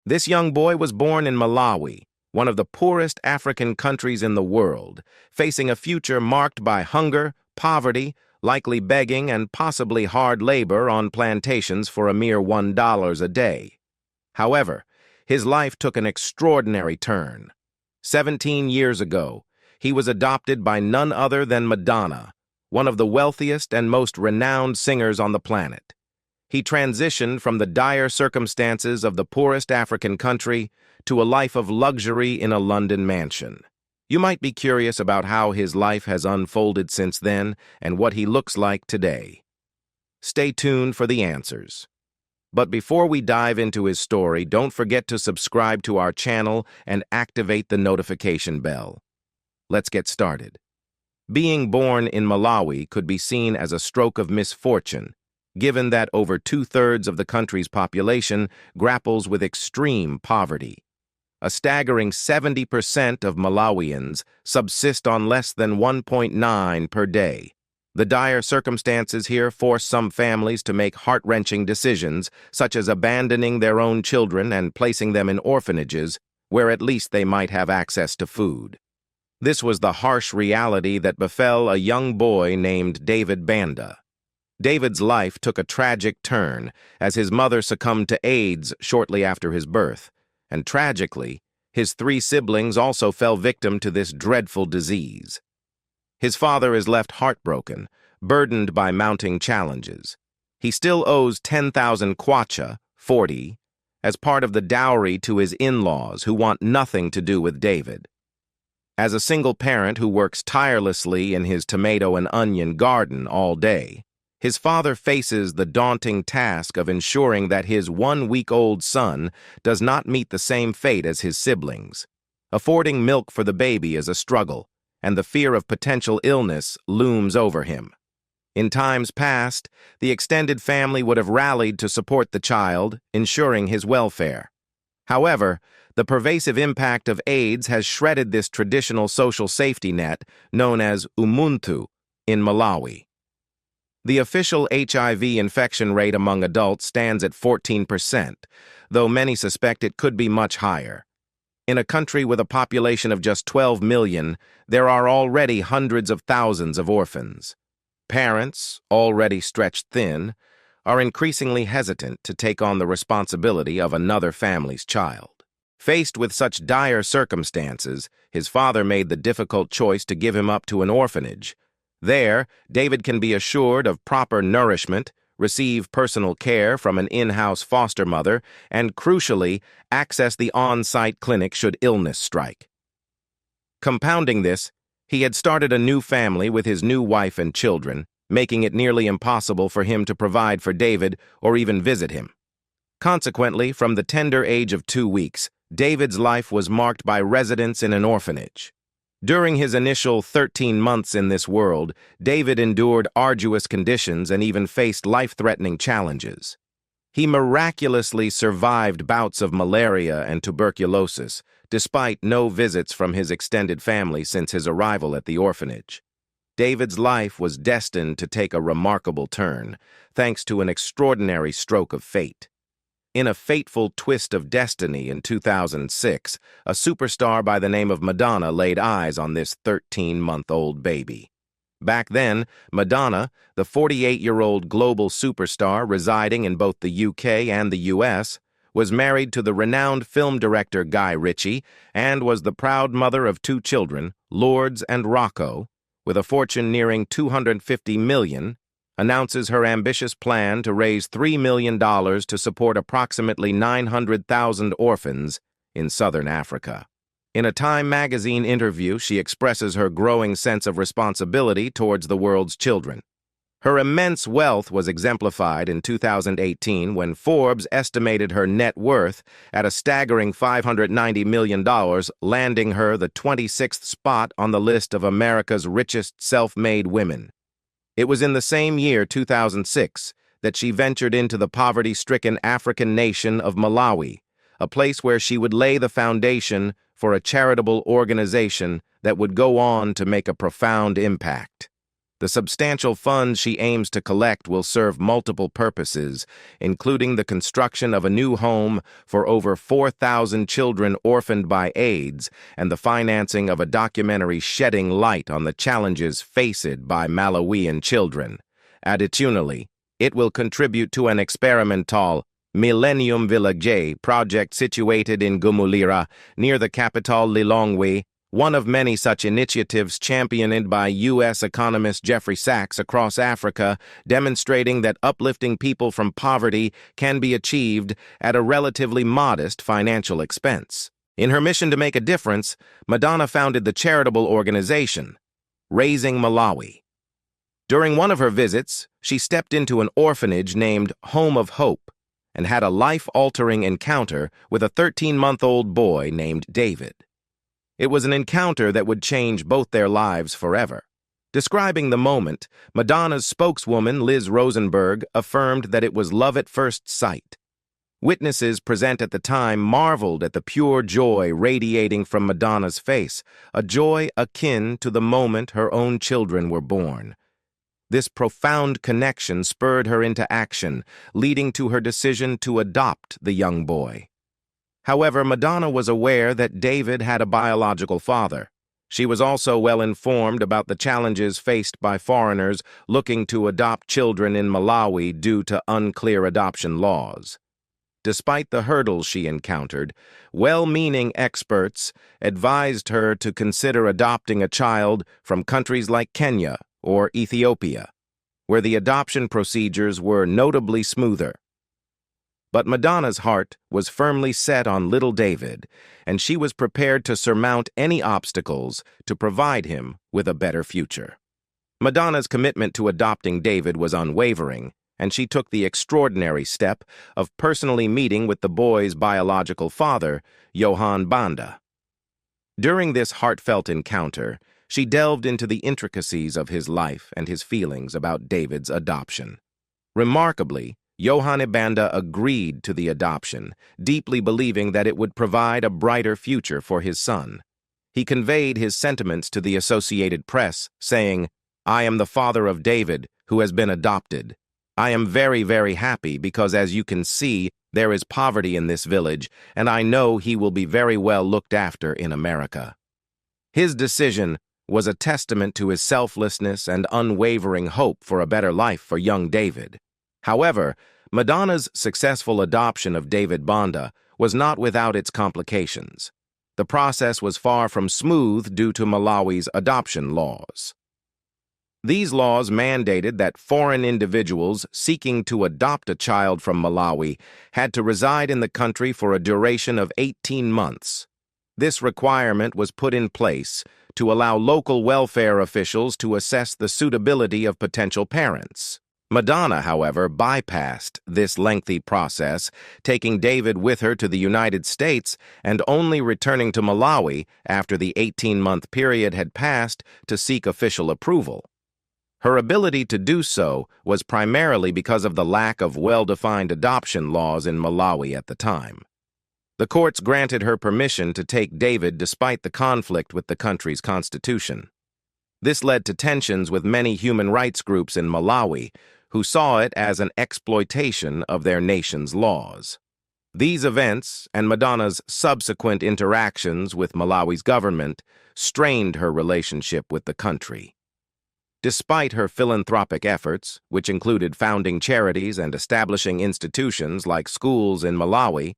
This young boy was born in Malawi, one of the poorest African countries in the world, facing a future marked by hunger, poverty, likely begging, and possibly hard labor on plantations for a mere $1 a day. However, his life took an extraordinary turn. 17 years ago, he was adopted by none other than Madonna, one of the wealthiest and most renowned singers on the planet. He transitioned from the dire circumstances of the poorest African country to a life of luxury in a London mansion. You might be curious about how his life has unfolded since then and what he looks like today. Stay tuned for the answers. But before we dive into his story, don't forget to subscribe to our channel and activate the notification bell. Let's get started. Being born in Malawi could be seen as a stroke of misfortune, given that over 2/3 of the country's population grapples with extreme poverty. A staggering 70% of Malawians subsist on less than 1.9 per day. The dire circumstances here force some families to make heart-wrenching decisions, such as abandoning their own children and placing them in orphanages, where at least they might have access to food. This was the harsh reality that befell a young boy named David Banda. David's life took a tragic turn as his mother succumbed to AIDS shortly after his birth, and tragically, his 3 siblings also fell victim to this dreadful disease. His father is left heartbroken, burdened by mounting challenges. He still owes 10,000 kwacha, 40, as part of the dowry to his in-laws who want nothing to do with David. As a single parent who works tirelessly in his tomato and onion garden all day, his father faces the daunting task of ensuring that his 1-week-old son does not meet the same fate as his siblings. Affording milk for the baby is a struggle, and the fear of potential illness looms over him. In times past, the extended family would have rallied to support the child, ensuring his welfare. However, the pervasive impact of AIDS has shredded this traditional social safety net known as Ubuntu in Malawi. The official HIV infection rate among adults stands at 14%, though many suspect it could be much higher. In a country with a population of just 12 million, there are already hundreds of thousands of orphans. Parents, already stretched thin, are increasingly hesitant to take on the responsibility of another family's child. Faced with such dire circumstances, his father made the difficult choice to give him up to an orphanage. There, David can be assured of proper nourishment, receive personal care from an in-house foster mother, and, crucially, access the on-site clinic should illness strike. Compounding this, he had started a new family with his new wife and children, making it nearly impossible for him to provide for David or even visit him. Consequently, from the tender age of 2 weeks, David's life was marked by residence in an orphanage. During his initial 13 months in this world, David endured arduous conditions and even faced life-threatening challenges. He miraculously survived bouts of malaria and tuberculosis, despite no visits from his extended family since his arrival at the orphanage. David's life was destined to take a remarkable turn, thanks to an extraordinary stroke of fate. In a fateful twist of destiny in 2006, a superstar by the name of Madonna laid eyes on this 13-month-old baby. Back then, Madonna, the 48-year-old global superstar residing in both the UK and the US, was married to the renowned film director Guy Ritchie and was the proud mother of 2 children, Lourdes and Rocco, with a fortune nearing $250 million, announces her ambitious plan to raise $3 million to support approximately 900,000 orphans in southern Africa. In a Time magazine interview, she expresses her growing sense of responsibility towards the world's children. Her immense wealth was exemplified in 2018 when Forbes estimated her net worth at a staggering $590 million, landing her the 26th spot on the list of America's richest self-made women. It was in the same year, 2006, that she ventured into the poverty-stricken African nation of Malawi, a place where she would lay the foundation for a charitable organization that would go on to make a profound impact. The substantial funds she aims to collect will serve multiple purposes, including the construction of a new home for over 4,000 children orphaned by AIDS and the financing of a documentary shedding light on the challenges faced by Malawian children. Additionally, it will contribute to an experimental Millennium Village project situated in Gumulira, near the capital Lilongwe, one of many such initiatives championed by U.S. economist Jeffrey Sachs across Africa, demonstrating that uplifting people from poverty can be achieved at a relatively modest financial expense. In her mission to make a difference, Madonna founded the charitable organization, Raising Malawi. During one of her visits, she stepped into an orphanage named Home of Hope and had a life-altering encounter with a 13-month-old boy named David. It was an encounter that would change both their lives forever. Describing the moment, Madonna's spokeswoman, Liz Rosenberg, affirmed that it was love at first sight. Witnesses present at the time marveled at the pure joy radiating from Madonna's face, a joy akin to the moment her own children were born. This profound connection spurred her into action, leading to her decision to adopt the young boy. However, Madonna was aware that David had a biological father. She was also well informed about the challenges faced by foreigners looking to adopt children in Malawi due to unclear adoption laws. Despite the hurdles she encountered, well-meaning experts advised her to consider adopting a child from countries like Kenya or Ethiopia, where the adoption procedures were notably smoother. But Madonna's heart was firmly set on little David, and she was prepared to surmount any obstacles to provide him with a better future. Madonna's commitment to adopting David was unwavering, and she took the extraordinary step of personally meeting with the boy's biological father, Johann Banda. During this heartfelt encounter, she delved into the intricacies of his life and his feelings about David's adoption. Remarkably, Johann Banda agreed to the adoption, deeply believing that it would provide a brighter future for his son. He conveyed his sentiments to the Associated Press, saying, "I am the father of David, who has been adopted. I am very, very happy because, as you can see, there is poverty in this village, and I know he will be very well looked after in America." His decision was a testament to his selflessness and unwavering hope for a better life for young David. However, Madonna's successful adoption of David Banda was not without its complications. The process was far from smooth due to Malawi's adoption laws. These laws mandated that foreign individuals seeking to adopt a child from Malawi had to reside in the country for a duration of 18 months. This requirement was put in place to allow local welfare officials to assess the suitability of potential parents. Madonna, however, bypassed this lengthy process, taking David with her to the United States and only returning to Malawi after the 18-month period had passed to seek official approval. Her ability to do so was primarily because of the lack of well-defined adoption laws in Malawi at the time. The courts granted her permission to take David despite the conflict with the country's constitution. This led to tensions with many human rights groups in Malawi, who saw it as an exploitation of their nation's laws. These events, and Madonna's subsequent interactions with Malawi's government, strained her relationship with the country. Despite her philanthropic efforts, which included founding charities and establishing institutions like schools in Malawi,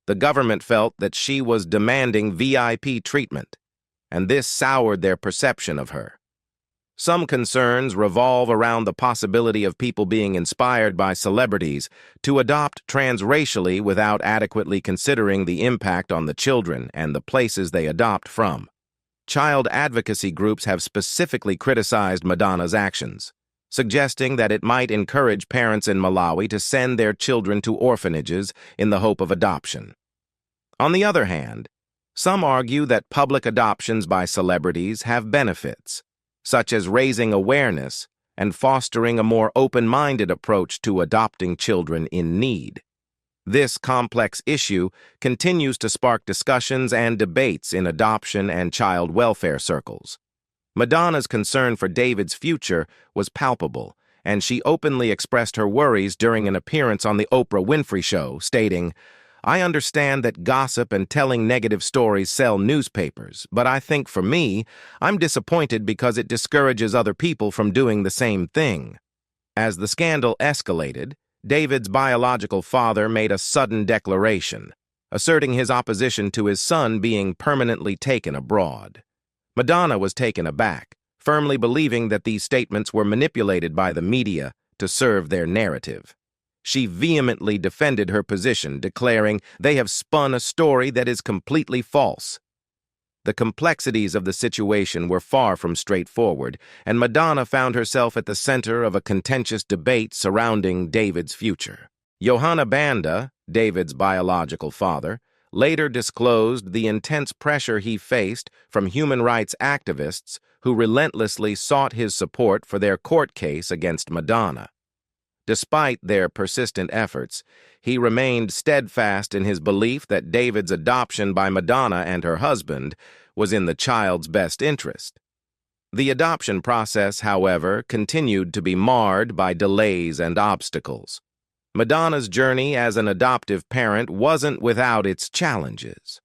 the government felt that she was demanding VIP treatment, and this soured their perception of her. Some concerns revolve around the possibility of people being inspired by celebrities to adopt transracially without adequately considering the impact on the children and the places they adopt from. Child advocacy groups have specifically criticized Madonna's actions, suggesting that it might encourage parents in Malawi to send their children to orphanages in the hope of adoption. On the other hand, some argue that public adoptions by celebrities have benefits, such as raising awareness and fostering a more open-minded approach to adopting children in need. This complex issue continues to spark discussions and debates in adoption and child welfare circles. Madonna's concern for David's future was palpable, and she openly expressed her worries during an appearance on the Oprah Winfrey Show, stating, "I understand that gossip and telling negative stories sell newspapers, but I think for me, I'm disappointed because it discourages other people from doing the same thing." As the scandal escalated, David's biological father made a sudden declaration, asserting his opposition to his son being permanently taken abroad. Madonna was taken aback, firmly believing that these statements were manipulated by the media to serve their narrative. She vehemently defended her position, declaring, "They have spun a story that is completely false." The complexities of the situation were far from straightforward, and Madonna found herself at the center of a contentious debate surrounding David's future. Johanna Banda, David's biological father, later disclosed the intense pressure he faced from human rights activists who relentlessly sought his support for their court case against Madonna. Despite their persistent efforts, he remained steadfast in his belief that David's adoption by Madonna and her husband was in the child's best interest. The adoption process, however, continued to be marred by delays and obstacles. Madonna's journey as an adoptive parent wasn't without its challenges.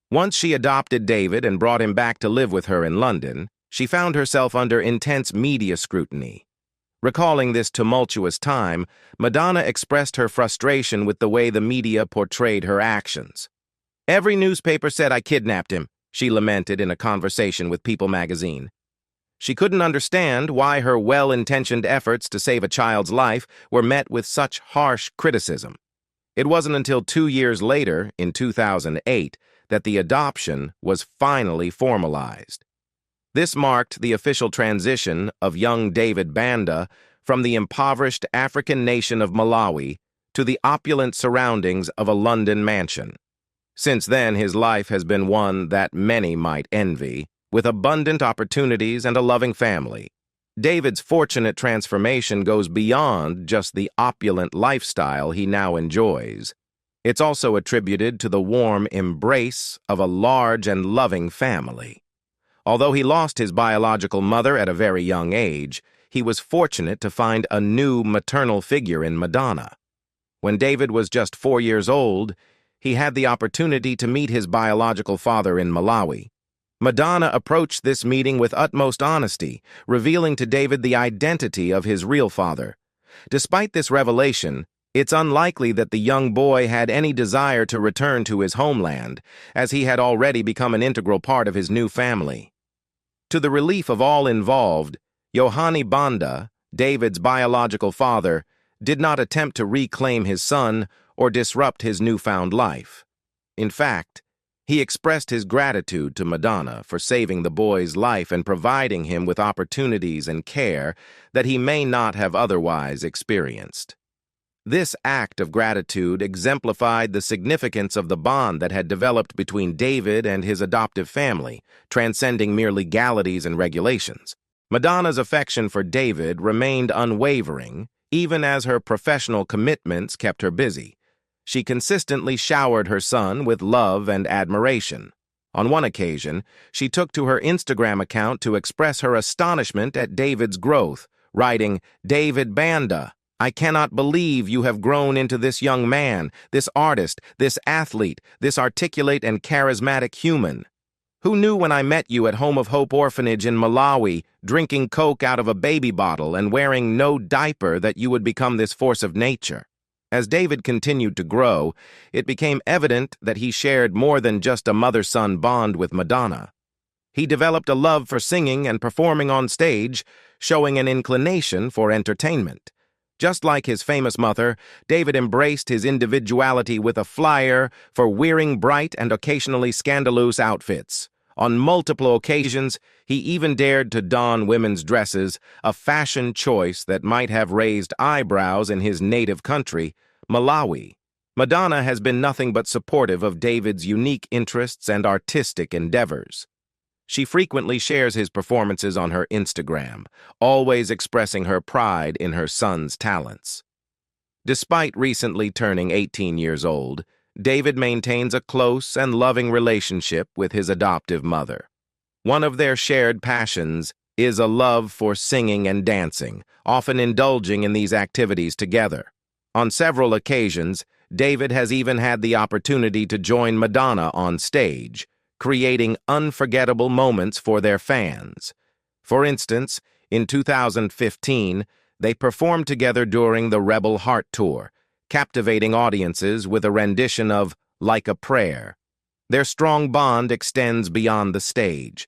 Once she adopted David and brought him back to live with her in London, she found herself under intense media scrutiny. Recalling this tumultuous time, Madonna expressed her frustration with the way the media portrayed her actions. "Every newspaper said I kidnapped him," she lamented in a conversation with People magazine. She couldn't understand why her well-intentioned efforts to save a child's life were met with such harsh criticism. It wasn't until 2 years later, in 2008, that the adoption was finally formalized. This marked the official transition of young David Banda from the impoverished African nation of Malawi to the opulent surroundings of a London mansion. Since then, his life has been one that many might envy, with abundant opportunities and a loving family. David's fortunate transformation goes beyond just the opulent lifestyle he now enjoys. It's also attributed to the warm embrace of a large and loving family. Although he lost his biological mother at a very young age, he was fortunate to find a new maternal figure in Madonna. When David was just 4 years old, he had the opportunity to meet his biological father in Malawi. Madonna approached this meeting with utmost honesty, revealing to David the identity of his real father. Despite this revelation, it's unlikely that the young boy had any desire to return to his homeland, as he had already become an integral part of his new family. To the relief of all involved, Johanna Banda, David's biological father, did not attempt to reclaim his son or disrupt his newfound life. In fact, he expressed his gratitude to Madonna for saving the boy's life and providing him with opportunities and care that he may not have otherwise experienced. This act of gratitude exemplified the significance of the bond that had developed between David and his adoptive family, transcending mere legalities and regulations. Madonna's affection for David remained unwavering, even as her professional commitments kept her busy. She consistently showered her son with love and admiration. On one occasion, she took to her Instagram account to express her astonishment at David's growth, writing, "David Banda, I cannot believe you have grown into this young man, this artist, this athlete, this articulate and charismatic human. Who knew when I met you at Home of Hope Orphanage in Malawi, drinking Coke out of a baby bottle and wearing no diaper, that you would become this force of nature?" As David continued to grow, it became evident that he shared more than just a mother-son bond with Madonna. He developed a love for singing and performing on stage, showing an inclination for entertainment. Just like his famous mother, David embraced his individuality with a flair for wearing bright and occasionally scandalous outfits. On multiple occasions, he even dared to don women's dresses, a fashion choice that might have raised eyebrows in his native country, Malawi. Madonna has been nothing but supportive of David's unique interests and artistic endeavors. She frequently shares his performances on her Instagram, always expressing her pride in her son's talents. Despite recently turning 18 years old, David maintains a close and loving relationship with his adoptive mother. One of their shared passions is a love for singing and dancing, often indulging in these activities together. On several occasions, David has even had the opportunity to join Madonna on stage, creating unforgettable moments for their fans. For instance, in 2015, they performed together during the Rebel Heart Tour, captivating audiences with a rendition of Like a Prayer. Their strong bond extends beyond the stage.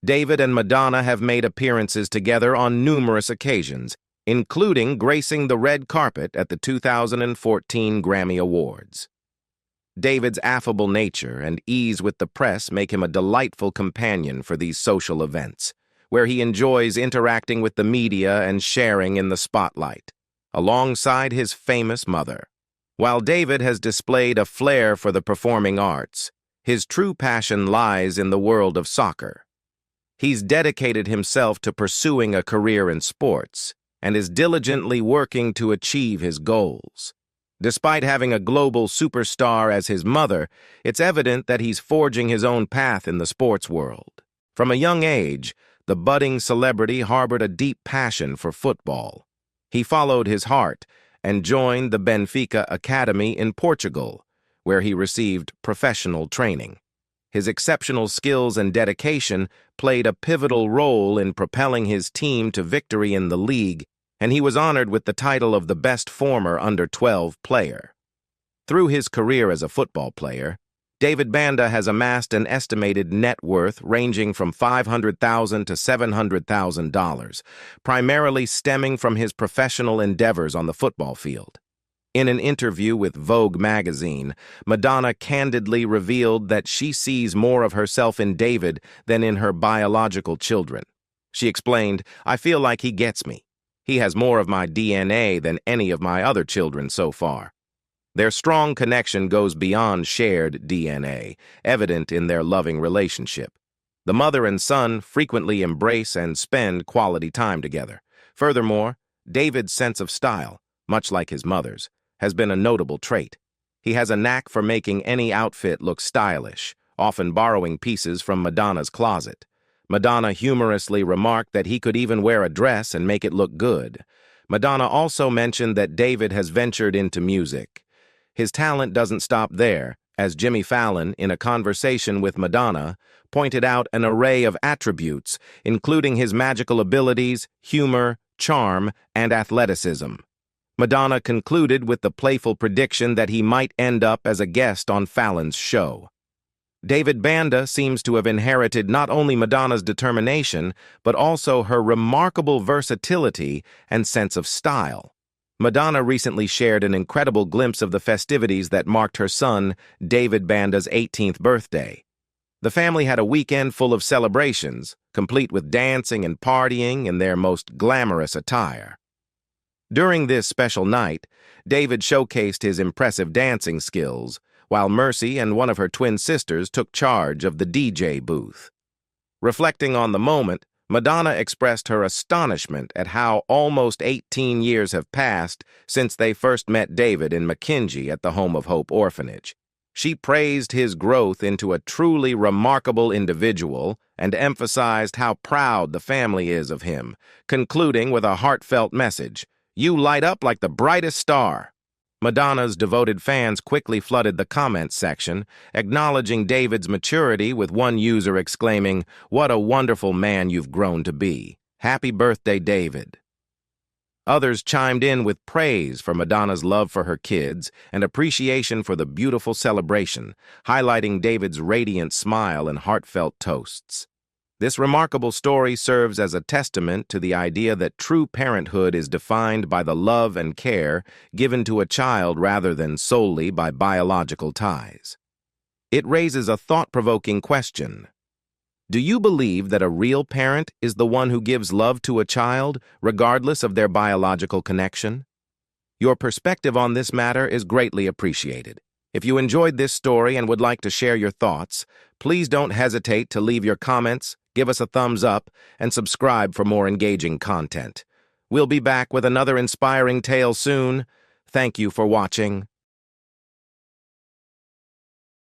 David and Madonna have made appearances together on numerous occasions, including gracing the red carpet at the 2014 Grammy Awards. David's affable nature and ease with the press make him a delightful companion for these social events, where he enjoys interacting with the media and sharing in the spotlight, alongside his famous mother. While David has displayed a flair for the performing arts, his true passion lies in the world of soccer. He's dedicated himself to pursuing a career in sports and is diligently working to achieve his goals. Despite having a global superstar as his mother, it's evident that he's forging his own path in the sports world. From a young age, the budding celebrity harbored a deep passion for football. He followed his heart and joined the Benfica Academy in Portugal, where he received professional training. His exceptional skills and dedication played a pivotal role in propelling his team to victory in the league, and he was honored with the title of the best former under-12 player. Through his career as a football player, David Banda has amassed an estimated net worth ranging from $500,000 to $700,000, primarily stemming from his professional endeavors on the football field. In an interview with Vogue magazine, Madonna candidly revealed that she sees more of herself in David than in her biological children. She explained, "I feel like he gets me. He has more of my DNA than any of my other children so far." Their strong connection goes beyond shared DNA, evident in their loving relationship. The mother and son frequently embrace and spend quality time together. Furthermore, David's sense of style, much like his mother's, has been a notable trait. He has a knack for making any outfit look stylish, often borrowing pieces from Madonna's closet. Madonna humorously remarked that he could even wear a dress and make it look good. Madonna also mentioned that David has ventured into music. His talent doesn't stop there, as Jimmy Fallon, in a conversation with Madonna, pointed out an array of attributes, including his magical abilities, humor, charm, and athleticism. Madonna concluded with the playful prediction that he might end up as a guest on Fallon's show. David Banda seems to have inherited not only Madonna's determination, but also her remarkable versatility and sense of style. Madonna recently shared an incredible glimpse of the festivities that marked her son, David Banda's 18th birthday. The family had a weekend full of celebrations, complete with dancing and partying in their most glamorous attire. During this special night, David showcased his impressive dancing skills, while Mercy and one of her twin sisters took charge of the DJ booth. Reflecting on the moment, Madonna expressed her astonishment at how almost 18 years have passed since they first met David in McKinney at the Home of Hope orphanage. She praised his growth into a truly remarkable individual and emphasized how proud the family is of him, concluding with a heartfelt message, "You light up like the brightest star." Madonna's devoted fans quickly flooded the comments section, acknowledging David's maturity, with one user exclaiming, "What a wonderful man you've grown to be. Happy birthday, David." Others chimed in with praise for Madonna's love for her kids and appreciation for the beautiful celebration, highlighting David's radiant smile and heartfelt toasts. This remarkable story serves as a testament to the idea that true parenthood is defined by the love and care given to a child rather than solely by biological ties. It raises a thought-provoking question. Do you believe that a real parent is the one who gives love to a child, regardless of their biological connection? Your perspective on this matter is greatly appreciated. If you enjoyed this story and would like to share your thoughts, please don't hesitate to leave your comments, give us a thumbs up, and subscribe for more engaging content. We'll be back with another inspiring tale soon. Thank you for watching.